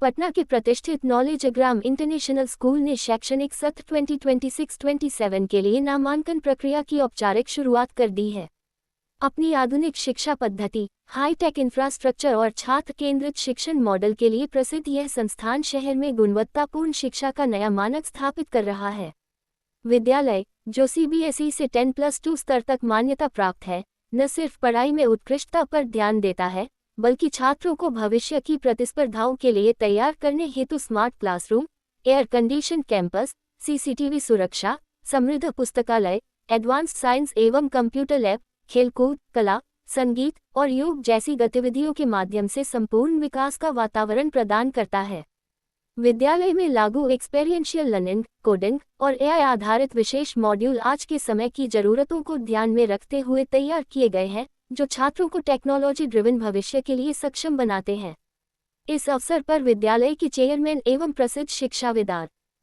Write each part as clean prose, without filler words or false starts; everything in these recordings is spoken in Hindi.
पटना के प्रतिष्ठित नॉलेजग्राम इंटरनेशनल स्कूल ने शैक्षणिक सत्र 2026-27 के लिए नामांकन प्रक्रिया की औपचारिक शुरुआत कर दी है। अपनी आधुनिक शिक्षा पद्धति, हाईटेक इंफ्रास्ट्रक्चर और छात्र केंद्रित शिक्षण मॉडल के लिए प्रसिद्ध यह संस्थान शहर में गुणवत्तापूर्ण शिक्षा का नया मानक स्थापित कर रहा है। विद्यालय, जो CBSE से 10+2 स्तर तक मान्यता प्राप्त है, न सिर्फ पढ़ाई में उत्कृष्टता पर ध्यान देता है, बल्कि छात्रों को भविष्य की प्रतिस्पर्धाओं के लिए तैयार करने हेतु smart classroom, air condition campus, CCTV सुरक्षा, समृद्ध पुस्तकालय, एडवांस्ड साइंस एवं कंप्यूटर लैब, खेलकूद, कला, संगीत और योग जैसी गतिविधियों के माध्यम से संपूर्ण विकास का वातावरण प्रदान करता है। विद्यालय में लागू एक्सपेरियंशियल लर्निंग, कोडिंग और AI आधारित विशेष मॉड्यूल आज के समय की जरूरतों को ध्यान में रखते हुए तैयार किए गए हैं, जो छात्रों को टेक्नोलॉजी ड्रिवन भविष्य के लिए सक्षम बनाते हैं। इस अवसर पर विद्यालय के चेयरमैन एवं प्रसिद्ध शिक्षाविद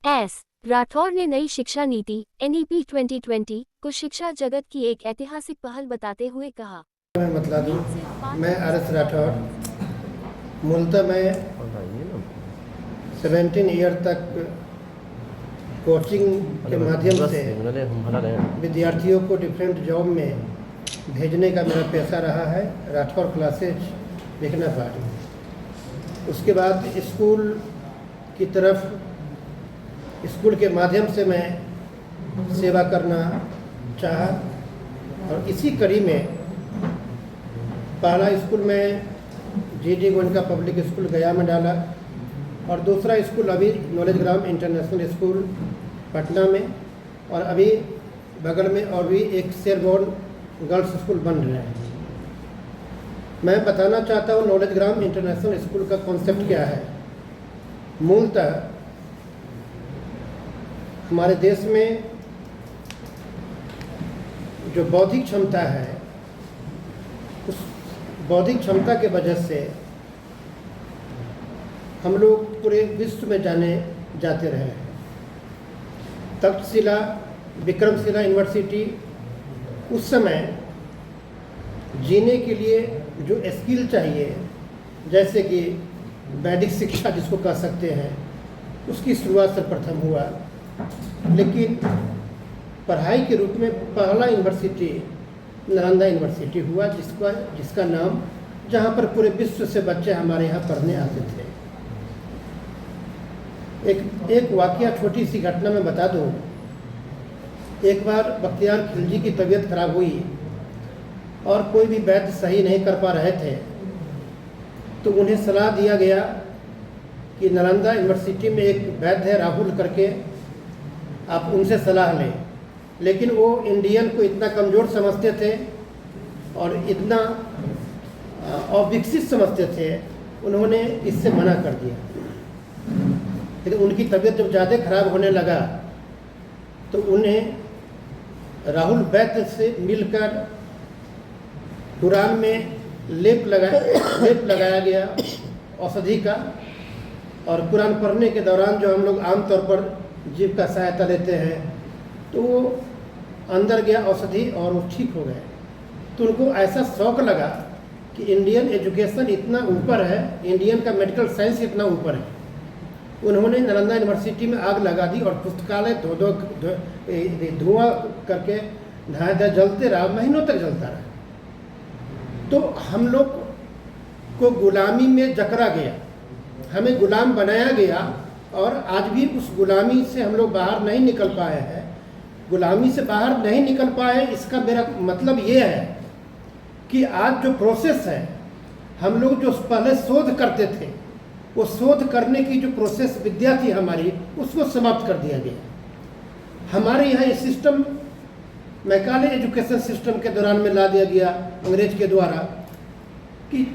S. राठौर ने नई शिक्षा नीति NEP 2020 को शिक्षा जगत की एक ऐतिहासिक पहल बताते हुए कहा। मैं बतला दूं, मैं RS राठौर, मूलतः मैं 17 ईयर तक कोचिंग के माध्यम से विद्यार्थियों को डिफरेंट जॉब में भेजने का मेरा पेशा रहा है। राठौर क्लासेज देखना पार्टी, उसके बाद स्कूल की तरफ, स्कूल के माध्यम से मैं सेवा करना चाहा और इसी कड़ी में पहला स्कूल में GD गोयनका पब्लिक स्कूल गया में डाला और दूसरा स्कूल अभी नॉलेजग्राम इंटरनेशनल स्कूल पटना में, और अभी बगल में और भी एक शेरबोर्न गर्ल्स स्कूल बन रहे हैं। मैं बताना चाहता हूँ नॉलेजग्राम इंटरनेशनल स्कूल का कॉन्सेप्ट क्या है। मूलतः हमारे देश में जो बौद्धिक क्षमता है, उस बौद्धिक क्षमता के वजह से हम लोग पूरे विश्व में जाने जाते रहे हैं। तक्षशिला, विक्रमशिला यूनिवर्सिटी उस समय जीने के लिए जो स्किल चाहिए, जैसे कि वैदिक शिक्षा जिसको कह सकते हैं, उसकी शुरुआत सर्वप्रथम हुआ। लेकिन पढ़ाई के रूप में पहला यूनिवर्सिटी नालंदा यूनिवर्सिटी हुआ, जिसका नाम, जहाँ पर पूरे विश्व से बच्चे हमारे यहाँ पढ़ने आते थे। एक वाकया, छोटी सी घटना मैं बता दूँ। एक बार बख्तियार खिलजी की तबीयत खराब हुई और कोई भी वैद्य सही नहीं कर पा रहे थे, तो उन्हें सलाह दिया गया कि नालंदा यूनिवर्सिटी में एक वैद्य है राहुल करके, आप उनसे सलाह लें। लेकिन वो इंडियन को इतना कमज़ोर समझते थे और इतना अविकसित समझते थे, उन्होंने इससे मना कर दिया। लेकिन उनकी तबीयत जब ज़्यादा खराब होने लगा तो उन्हें राहुल वैद्य से मिलकर कुरान में लेप लगाया गया औषधि का, और कुरान पढ़ने के दौरान जो हम लोग आमतौर पर जीभ का सहायता लेते हैं, तो वो अंदर गया औषधि और वो ठीक हो गए। तो उनको ऐसा शौक लगा कि इंडियन एजुकेशन इतना ऊपर है, इंडियन का मेडिकल साइंस इतना ऊपर है। उन्होंने नालंदा यूनिवर्सिटी में आग लगा दी और पुस्तकालय धुआं करके ढाई जलते रहा, महीनों तक जलता रहा। तो हम लोग को गुलामी में जकड़ा गया, हमें गुलाम बनाया गया, और आज भी उस गुलामी से हम लोग बाहर नहीं निकल पाए हैं। गुलामी से बाहर नहीं निकल पाए, इसका मेरा मतलब ये है कि आज जो प्रोसेस है, हम लोग जो पहले शोध करते थे, वो शोध करने की जो प्रोसेस विद्या थी हमारी, उसको समाप्त कर दिया गया। हमारे यहाँ ये सिस्टम मैकाले एजुकेशन सिस्टम के दौरान में ला दिया गया अंग्रेज के द्वारा, कि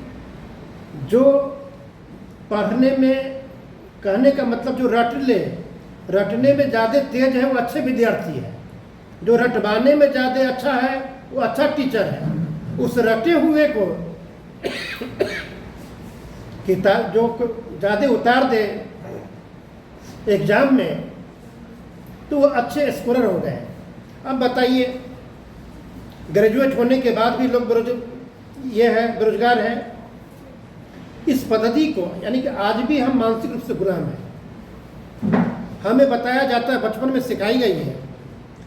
जो पढ़ने में, कहने का मतलब जो रटने में ज़्यादा तेज है वो अच्छे विद्यार्थी है, जो रटवाने में ज़्यादा अच्छा है वो अच्छा टीचर है। उस रटे हुए को किताब जो ज़्यादा उतार दे एग्जाम में, तो वो अच्छे स्कोरर हो गए। अब बताइए, ग्रेजुएट होने के बाद भी लोग बेरोजगार हैं। इस पद्धति को, यानी कि आज भी हम मानसिक रूप से गुलाम हैं। हमें बताया जाता है, बचपन में सिखाई गई है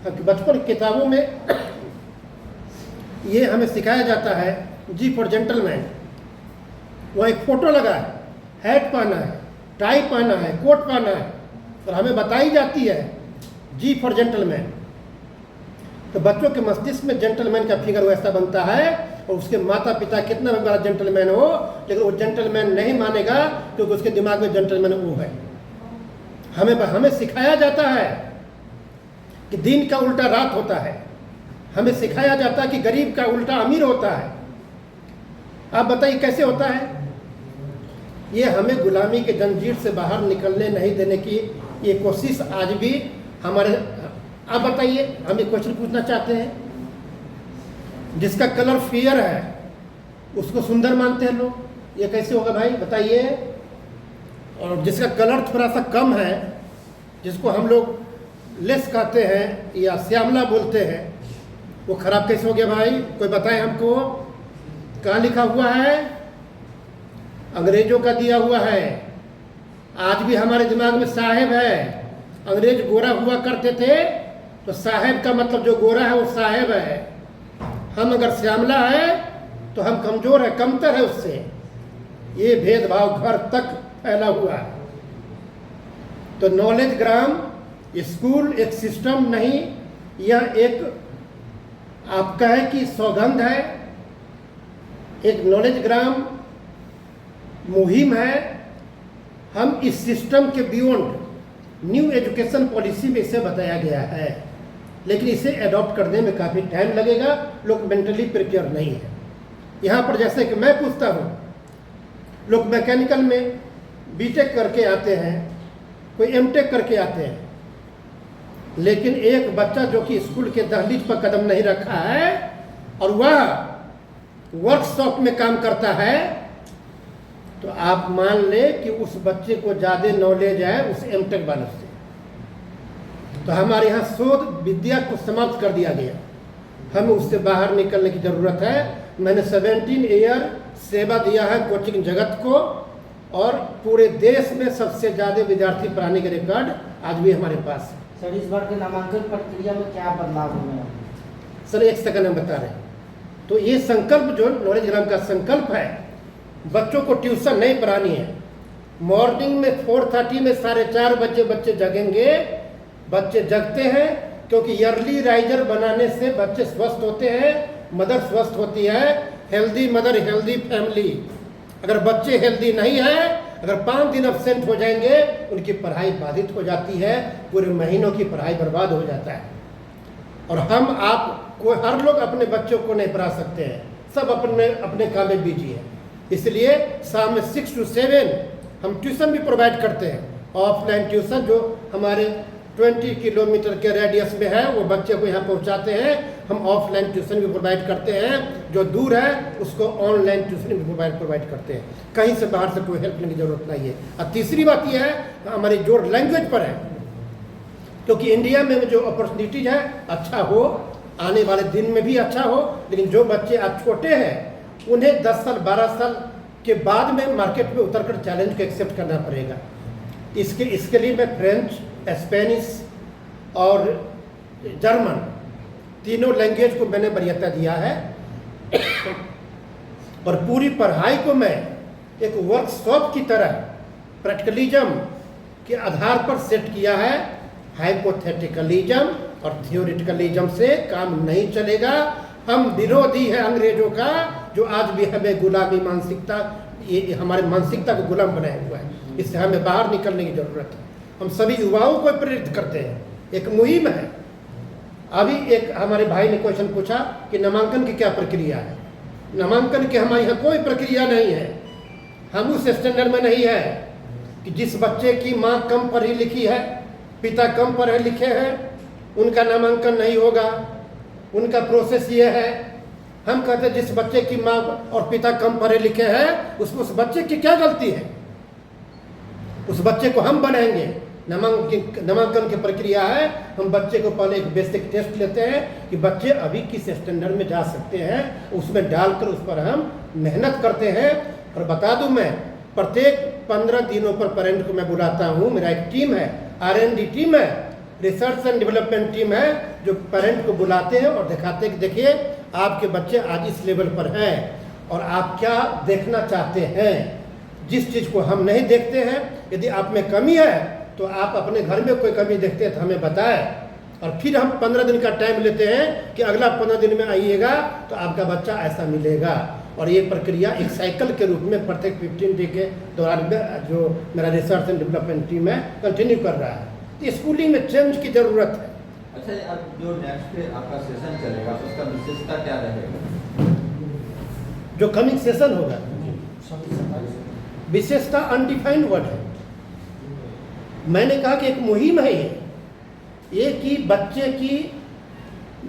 कि बचपन किताबों में ये हमें सिखाया जाता है, जी फॉर जेंटलमैन। वहाँ एक फोटो लगा है, हैट पहना है, टाई पहना है, कोट पहना है, और हमें बताई जाती है जी फॉर जेंटलमैन। तो बच्चों के मस्तिष्क में जेंटलमैन का फिगर वैसा बनता है, और उसके माता पिता कितना भी बड़ा जेंटलमैन हो, लेकिन वो जेंटलमैन नहीं मानेगा, क्योंकि उसके दिमाग में जेंटलमैन वो है। हमें सिखाया जाता है कि दिन का उल्टा रात होता है। हमें सिखाया जाता है कि गरीब का उल्टा अमीर होता है। आप बताइए कैसे होता है? ये हमें गुलामी के जंजीर से बाहर निकलने नहीं देने की ये कोशिश आज भी हमारे। आप बताइए, हम एक क्वेश्चन पूछना चाहते हैं। जिसका कलर फेयर है उसको सुंदर मानते हैं लोग, ये कैसे होगा भाई बताइए? और जिसका कलर थोड़ा सा कम है, जिसको हम लोग लेस कहते हैं या श्यामला बोलते हैं, वो खराब कैसे हो गया भाई? कोई बताए हमको। कहाँ लिखा हुआ है? अंग्रेजों का दिया हुआ है। आज भी हमारे दिमाग में साहेब है। अंग्रेज गोरा हुआ करते थे, तो साहेब का मतलब जो गोरा है वो साहेब है। हम अगर श्यामला है तो हम कमजोर है, कमतर है उससे। ये भेदभाव घर तक फैला हुआ है। तो नॉलेज ग्राम स्कूल एक सिस्टम नहीं, यह एक आप कहें कि सौगंध है, एक नॉलेज ग्राम मुहिम है। हम इस सिस्टम के बियॉन्ड न्यू एजुकेशन पॉलिसी में इसे बताया गया है, लेकिन इसे एडॉप्ट करने में काफ़ी टाइम लगेगा। लोग मेंटली प्रिपेयर नहीं है। यहाँ पर जैसे कि मैं पूछता हूँ, लोग मैकेनिकल में बीटेक करके आते हैं, कोई एमटेक करके आते हैं, लेकिन एक बच्चा जो कि स्कूल के दहलीज पर कदम नहीं रखा है और वह वर्कशॉप में काम करता है, तो आप मान ले कि उस बच्चे को ज़्यादा नॉलेज है उस एमटेक वालों से। तो हमारे यहाँ शोध विद्या को समाप्त कर दिया गया, हमें उससे बाहर निकलने की ज़रूरत है। मैंने 17 ईयर सेवा दिया है कोचिंग जगत को, और पूरे देश में सबसे ज़्यादा विद्यार्थी पढ़ाने के रिकॉर्ड आज भी हमारे पास है। सर, इस बार के नामांकन प्रक्रिया में क्या बदलाव हुए हैं? सर एक सेकंड हम बता रहे हैं। तो ये संकल्प जो नॉलेज ग्राम का संकल्प है, बच्चों को ट्यूशन नहीं पढ़ानी है। मॉर्निंग में 4:30 में 4:30 बजे बच्चे जगेंगे। बच्चे जगते हैं क्योंकि अर्ली राइजर बनाने से बच्चे स्वस्थ होते हैं, मदर स्वस्थ होती है। Healthy mother healthy family. अगर बच्चे हेल्दी नहीं है, अगर 5 दिन अब्सेंट हो जाएंगे, उनकी पढ़ाई बाधित हो जाती है, पूरे महीनों की पढ़ाई बर्बाद हो जाता है। और हम आप को हर लोग अपने बच्चों को नहीं पढ़ा सकते हैं, सब अपने अपने काम में बिजी है। इसलिए शाम में 6 to 7 हम ट्यूशन भी प्रोवाइड करते हैं, ऑफलाइन ट्यूशन जो हमारे 20 किलोमीटर के रेडियस में है, वो बच्चे को यहाँ पहुँचाते हैं। हम ऑफलाइन ट्यूशन भी प्रोवाइड करते हैं, जो दूर है उसको ऑनलाइन ट्यूशन भी प्रोवाइड करते हैं। कहीं से बाहर से कोई हेल्प लेने की जरूरत नहीं है। और तीसरी बात यह है, हमारी जोर लैंग्वेज पर है, क्योंकि इंडिया में जो अपॉर्चुनिटीज है अच्छा हो, आने वाले दिन में भी अच्छा हो, लेकिन जो बच्चे आज छोटे हैं उन्हें 10 साल 12 साल के बाद में मार्केट में उतरकर चैलेंज को एक्सेप्ट करना पड़ेगा। इसके लिए मैं फ्रेंच, स्पेनिश और जर्मन तीनों लैंग्वेज को मैंने वरीयता दिया है। और पूरी पढ़ाई को मैं एक वर्कशॉप की तरह प्रैक्टिकलिज्म के आधार पर सेट किया है। हाइपोथेटिकलिज्म और थियोरिटिकलिज्म से काम नहीं चलेगा। हम विरोधी हैं अंग्रेजों का, जो आज भी हमें गुलामी मानसिकता, ये हमारे मानसिकता को गुलाम बनाया हुआ है। इससे हमें बाहर निकलने की जरूरत है। हम सभी युवाओं को प्रेरित करते हैं, एक मुहिम है। अभी एक हमारे भाई ने क्वेश्चन पूछा कि नामांकन की क्या प्रक्रिया है। नामांकन की हमारे यहाँ कोई प्रक्रिया नहीं है। हम उस स्टैंडर्ड में नहीं है कि जिस बच्चे की माँ कम पढ़ी लिखी है, पिता कम पढ़े लिखे हैं, उनका नामांकन नहीं होगा। उनका प्रोसेस ये है, हम कहते हैं जिस बच्चे की माँ और पिता कम पढ़े लिखे हैं, उस बच्चे की क्या गलती है, उस बच्चे को हम बनाएंगे। नामांकन की प्रक्रिया है, हम बच्चे को पहले एक बेसिक टेस्ट लेते हैं कि बच्चे अभी किस स्टैंडर्ड में जा सकते हैं, उसमें डालकर उस पर हम मेहनत करते हैं। और बता दूं, मैं प्रत्येक 15 दिनों पर पेरेंट को मैं बुलाता हूं। मेरा एक टीम है, R&D टीम है, रिसर्च एंड डेवलपमेंट टीम है, जो पेरेंट को बुलाते हैं और दिखाते हैं कि देखिए आपके बच्चे आज इस लेवल पर हैं और आप क्या देखना चाहते हैं। जिस चीज़ को हम नहीं देखते हैं, यदि आप में कमी है तो आप अपने घर में कोई कमी देखते हैं तो हमें बताएं, और फिर हम 15 दिन का टाइम लेते हैं कि अगला 15 दिन में आइएगा तो आपका बच्चा ऐसा मिलेगा। और ये प्रक्रिया एक साइकिल के रूप में प्रत्येक 15 डे के दौरान में जो मेरा रिसर्च एंड डेवलपमेंट टीम है कंटिन्यू कर रहा है। तो स्कूलिंग में चेंज की ज़रूरत है। अच्छा, अब जो नेक्स्ट आपका सेशन चलेगा उसका विशेषता क्या रहेगा? जो कमिंग सेशन होगा, विशेषता अनडिफाइंड वर्ड है। मैंने कहा कि एक मुहिम है ये कि बच्चे की,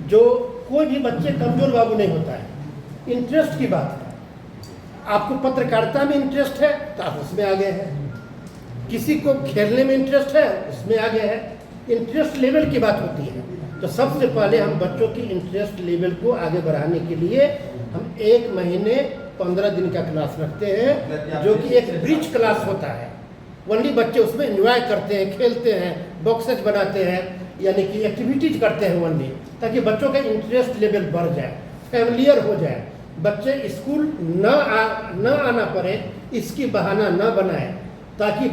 जो कोई भी बच्चे कमजोर बाबू नहीं होता है, इंटरेस्ट की बात है। आपको पत्रकारिता में इंटरेस्ट है तो आप उसमें आगे हैं, किसी को खेलने में इंटरेस्ट है उसमें आगे है। इंटरेस्ट लेवल की बात होती है। तो सबसे पहले हम बच्चों की इंटरेस्ट लेवल को आगे बढ़ाने के लिए हम 1 महीने 15 दिन का क्लास रखते हैं, जो कि एक ब्रिज क्लास होता है। वनली बच्चे उसमें एंजॉय करते हैं, खेलते हैं, बॉक्सेज बनाते हैं, यानी कि एक्टिविटीज करते हैं वनली, ताकि बच्चों का इंटरेस्ट लेवल बढ़ जाए, फैमिलियर हो जाए, बच्चे स्कूल न आना पड़े इसकी बहाना न बनाए, ताकि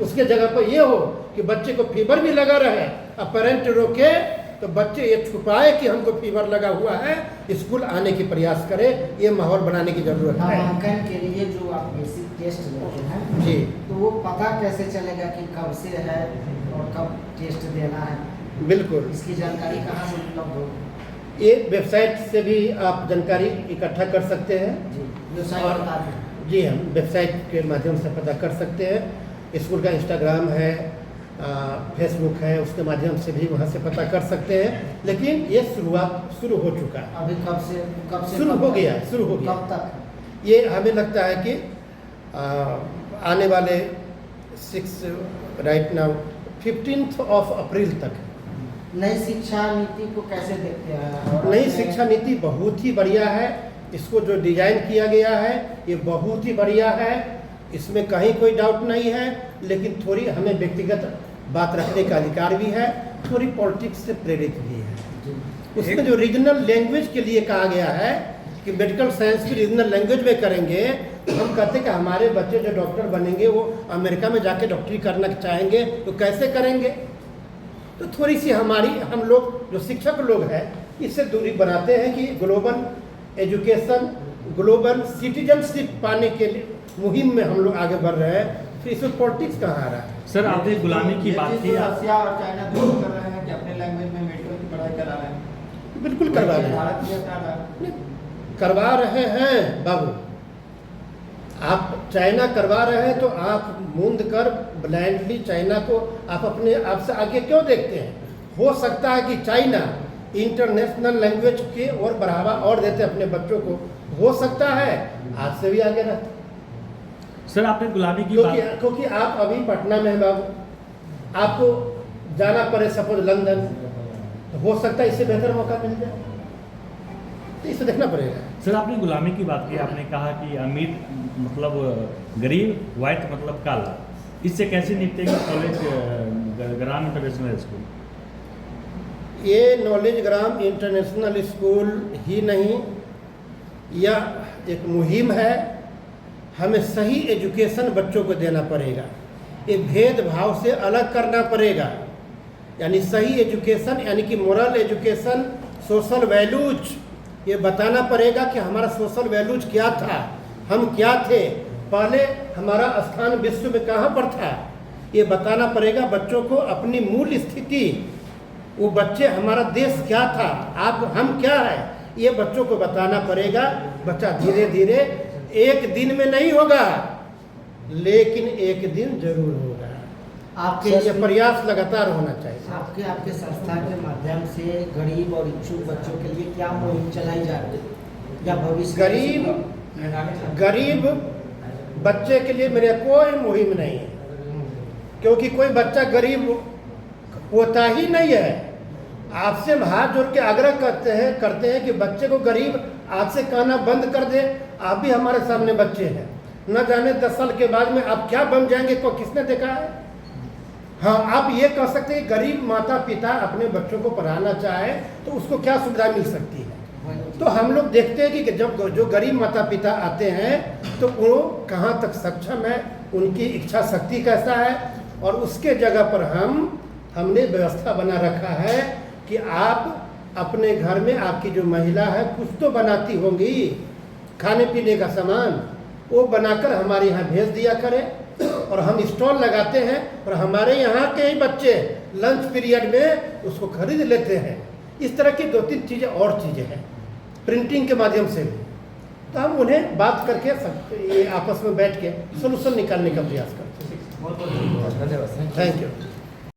उसके जगह पर ये हो कि बच्चे को फीवर भी लगा रहे और पेरेंट रोके तो बच्चे ये छुपाए कि हमको फीवर लगा हुआ है, स्कूल आने की प्रयास करे। ये माहौल बनाने की जरूरत है। नामांकन के लिए जो आप बेसिक टेस्ट लेते हैं जी, तो वो पता कैसे चलेगा कि कब से है और कब टेस्ट देना है? बिल्कुल। इसकी जानकारी कहाँ से उपलब्ध होगी? ये वेबसाइट से भी आप जानकारी इकट्ठा कर सकते हैं। जी, वेबसाइट और- बता दें। जी, हम वेबसाइट के माध्यम से पता कर सकते हैं। स्कूल का इंस्टाग्राम है, फेसबुक है, उसके माध्यम से भी वहाँ से पता कर सकते हैं। लेकिन ये शुरुआत शुरू हो चुका है, अभी कब से शुरू कब हो तक? गया, शुरू हो गया। कब तक? ये हमें लगता है कि आने वाले 15 अप्रैल तक। नई शिक्षा नीति को कैसे देखते हैं? और नई अपने- शिक्षा नीति बहुत ही बढ़िया है। इसको जो डिजाइन किया गया है ये बहुत ही बढ़िया है, इसमें कहीं कोई डाउट नहीं है। लेकिन थोड़ी हमें व्यक्तिगत बात रखने का अधिकार भी है, थोड़ी पॉलिटिक्स से प्रेरित भी है। जी। उसमें जो रीजनल लैंग्वेज के लिए कहा गया है कि मेडिकल साइंस की रीजनल लैंग्वेज में करेंगे, तो हम कहते हैं कि हमारे बच्चे जो डॉक्टर बनेंगे वो अमेरिका में जाके डॉक्टरी करना चाहेंगे तो कैसे करेंगे। तो थोड़ी सी हम लोग जो शिक्षक लोग हैं इससे दूरी बनाते हैं कि ग्लोबल एजुकेशन, ग्लोबल सिटीजनशिप पाने के लिए मुहिम में हम लोग आगे बढ़ रहे हैं। फिर इसमें पॉलिटिक्स कहाँ आ रहा है। सर, आपने गुलामी की बात की। रसिया और चाइना दोनों कर रहे हैं कि अपने लैंग्वेज में मेडिकल की पढ़ाई करा रहे हैं। बिल्कुल करवा रहे हैं, भारत ये कर रहा है। करवा रहे हैं बाबू। आप चाइना करवा रहे हैं तो आप मूंद कर ब्लाइंडली चाइना को आप अपने आप से आगे क्यों देखते हैं। हो सकता है कि चाइना इंटरनेशनल लैंग्वेज के और बढ़ावा और देते अपने बच्चों को, हो सकता है आज से भी आगे रहते। सर, आपने गुलामी की बात क्योंकि आप अभी पटना में हैं बाबू, आपको जाना पड़े सपोज लंदन, तो हो सकता है इससे बेहतर मौका मिल जाए। तो इसे देखना पड़ेगा। सर, आपने गुलामी की बात की। आपने कहा कि अमीर मतलब गरीब, वाइट मतलब काला। इससे कैसे निपटेगा कॉलेज ग्राम इंटरनेशनल स्कूल? ये नॉलेज ग्राम इंटरनेशनल स्कूल ही नहीं, यह एक मुहिम है। हमें सही एजुकेशन बच्चों को देना पड़ेगा, ये भेदभाव से अलग करना पड़ेगा। यानी सही एजुकेशन, यानी कि मोरल एजुकेशन, सोशल वैल्यूज, ये बताना पड़ेगा कि हमारा सोशल वैल्यूज क्या था, हम क्या थे, पहले हमारा स्थान विश्व में कहाँ पर था। ये बताना पड़ेगा बच्चों को अपनी मूल स्थिति, वो बच्चे हमारा देश क्या था, हम क्या है, ये बच्चों को बताना पड़ेगा। बच्चा धीरे धीरे, एक दिन में नहीं होगा लेकिन एक दिन जरूर होगा। आपके ये प्रयास लगातार होना चाहिए। आपके संस्था के माध्यम से गरीब और इच्छुक बच्चों के लिए क्या मुहिम चलाई जा रही है या भविष्य में? गरीब बच्चे के लिए मेरे कोई मुहिम नहीं है, क्योंकि कोई बच्चा गरीब होता ही नहीं है। आपसे हम हाथ जोड़ के आग्रह करते हैं कि बच्चे को गरीब आज से कहना बंद कर दे। आप भी हमारे सामने बच्चे हैं, न जाने 10 साल के बाद में आप क्या बन जाएंगे को किसने देखा है। हाँ, आप ये कह सकते हैं गरीब माता पिता अपने बच्चों को पढ़ाना चाहे तो उसको क्या सुविधा मिल सकती है। तो हम लोग देखते हैं कि जब जो गरीब माता पिता आते हैं तो वो कहाँ तक सक्षम है, उनकी इच्छा शक्ति कैसा है, और उसके जगह पर हमने व्यवस्था बना रखा है कि आप अपने घर में आपकी जो महिला है कुछ तो बनाती होंगी खाने पीने का सामान, वो बनाकर हमारे यहाँ भेज दिया करें और हम स्टॉल लगाते हैं और हमारे यहाँ के ही बच्चे लंच पीरियड में उसको खरीद लेते हैं। इस तरह की 2-3 चीज़ें और चीज़ें हैं प्रिंटिंग के माध्यम से भी। तो हम उन्हें बात करके सब ये आपस में बैठ के सोल्यूशन निकालने का प्रयास करते हैं। बहुत बहुत धन्यवाद। Thank you.